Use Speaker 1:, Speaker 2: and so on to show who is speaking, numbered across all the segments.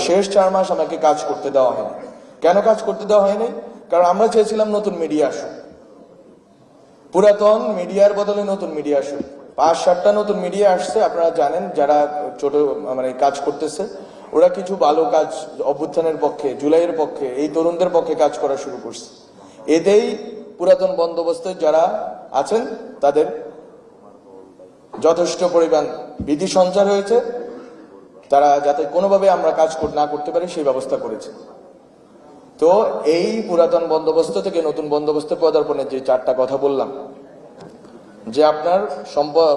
Speaker 1: শেষ 4 মাস আমাকে কাজ করতে দেওয়া হয়নি। কেন কাজ করতে দেওয়া হয়নি? কারণ আমরা চেয়েছিলাম নতুন মিডিয়া আসুক, পুরাতন মিডিয়ার বদলে নতুন মিডিয়া আসুক। 5-7টা নতুন মিডিয়া আসছে, আপনারা জানেন, যারা ছোট মানে কাজ করতেছে, ওরা কিছু ভালো কাজ অভ্যুত্থানের পক্ষে, জুলাইয়ের পক্ষে, এই তরুণদের পক্ষে কাজ করা শুরু করছে। এতেই পুরাতন বন্দোবস্তের যারা আছেন তাদের যথেষ্ট পরিমাণ ভীতি সঞ্চার হয়েছে, তারা যাতে কোনোভাবে আমরা কাজ না করতে পারি সেই ব্যবস্থা করেছে। তো এই পুরাতন বন্দোবস্ত থেকে নতুন বন্দোবস্তে পদার্পণের যে 4টা কথা বললাম, যে আপনার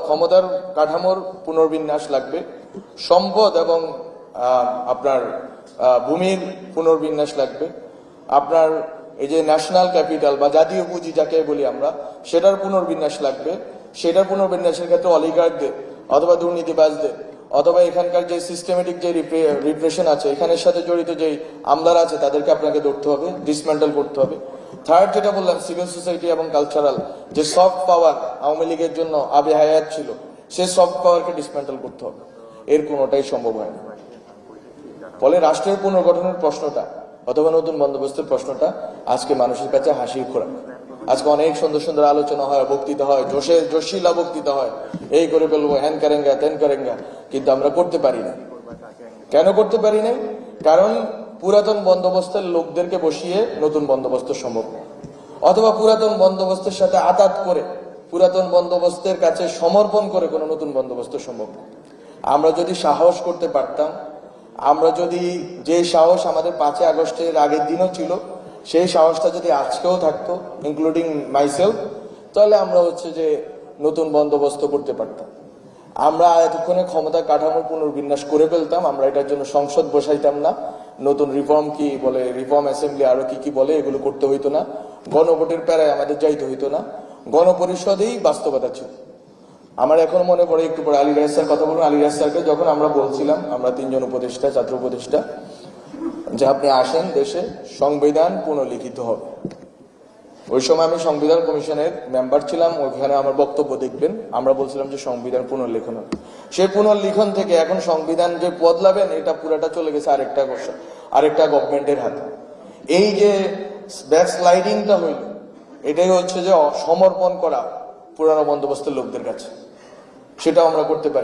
Speaker 1: ক্ষমতার কাঠামোর পুনর্বিন্যাস লাগবে, সম্পদ এবং আপনার ভূমির পুনর্বিন্যাস লাগবে, আপনার এই যে ন্যাশনাল ক্যাপিটাল বা জাতীয় পুঁজি যাকে বলি আমরা, সেটার পুনর্বিন্যাস লাগবে। সেটার পুনর্বিন্যাসের ক্ষেত্রে অলিগার্ডদের অথবা দুর্নীতিবাজদের অথবা এখানকার যে সিস্টেমেটিক যে রিপ্রেশন আছে, এখানের সাথে জড়িত যে আমলারা আছে, তাদেরকে আপনাকে ধরতে হবে, ডিসমেন্টাল করতে হবে। থার্ড যেটা বললাম, সিভিল সোসাইটি এবং কালচারাল যে সফট পাওয়ার আওয়ামী লীগের জন্য আবে হায়াত ছিল, সেই সফট পাওয়ারকে ডিসমেন্টাল করতে হবে। এর কোনোটাই সম্ভব হয় না। ফলে রাষ্ট্রের পুনর্গঠনের প্রশ্নটা অথবা নতুন বন্দোবস্তের প্রশ্নটা আজকে মানুষের কাছে হাসির খোরাক। আজকে অনেক সুন্দর সুন্দর আলোচনা হয়, বক্তৃতা হয়, জোশিলা বক্তৃতা হয়, এই করে বলবো, হ্যান করেঙ্গা তেন করেঙ্গা, কিন্তু আমরা করতে পারি না। কেন করতে পারি না? কারণ পুরাতন বন্দোবস্তের লোকদেরকে বসিয়ে নতুন বন্দোবস্ত সম্ভব না, অথবা পুরাতন বন্দোবস্তের সাথে আতাত করে, পুরাতন বন্দোবস্তের কাছে সমর্পণ করে কোনো নতুন বন্দোবস্ত সম্ভব না। আমরা যদি সাহস করতে পারতাম, আমরা যদি যে সাহস আমাদের 5 আগস্টের আগের দিনও ছিল, সেই সাহসটা যদি আজকেও থাকতো, ইনক্লুডিং মাইসেলফ, তাহলে আমরা যে নতুন বন্দোবস্ত করতে পারতাম। আমরা এতক্ষণে ক্ষমতা কাঠামোর পুনর্বিন্যাস করে ফেলতাম, আমরা এটার জন্য সংসদ বসাইতাম না, নতুন রিফর্ম কি বলে, রিফর্ম অ্যাসেম্বলি আরো কি বলে, এগুলো করতে হইতো না, গণভোটের প্যারায় আমাদের যাইতে হইতো না, গণপরিষদেই বাস্তবতা ছিল। আমার এখন মনে পড়ে, একটু পরে আলী রায় স্যার কথা বলুন, আলী রায় স্যারকে যখন আমরা বলছিলাম, আমরা 3 জন উপদেষ্টা, ছাত্র উপদেষ্টা, যে আপনি আসেন দেশে, সংবিধান পুনর্লিখিত হবে। ওই সময় আমি সংবিধান কমিশনের মেম্বার ছিলাম, ওইখানে আমার বক্তব্য দেখবেন, আমরা বলছিলাম যে সংবিধান পুনর্লিখন হবে। সেই পুনর্লিখন থেকে এখন সংবিধান যে বদলাবেন, এটা পুরাটা চলে গেছে আরেকটা গভর্নমেন্টের হাতে। এই যে ব্যাকস্লাইডিংটা হইল, এটাই যে সমর্পণ করা পুরানো বন্দোবস্তের লোকদের কাছে, সেটাও আমরা করতে পারি।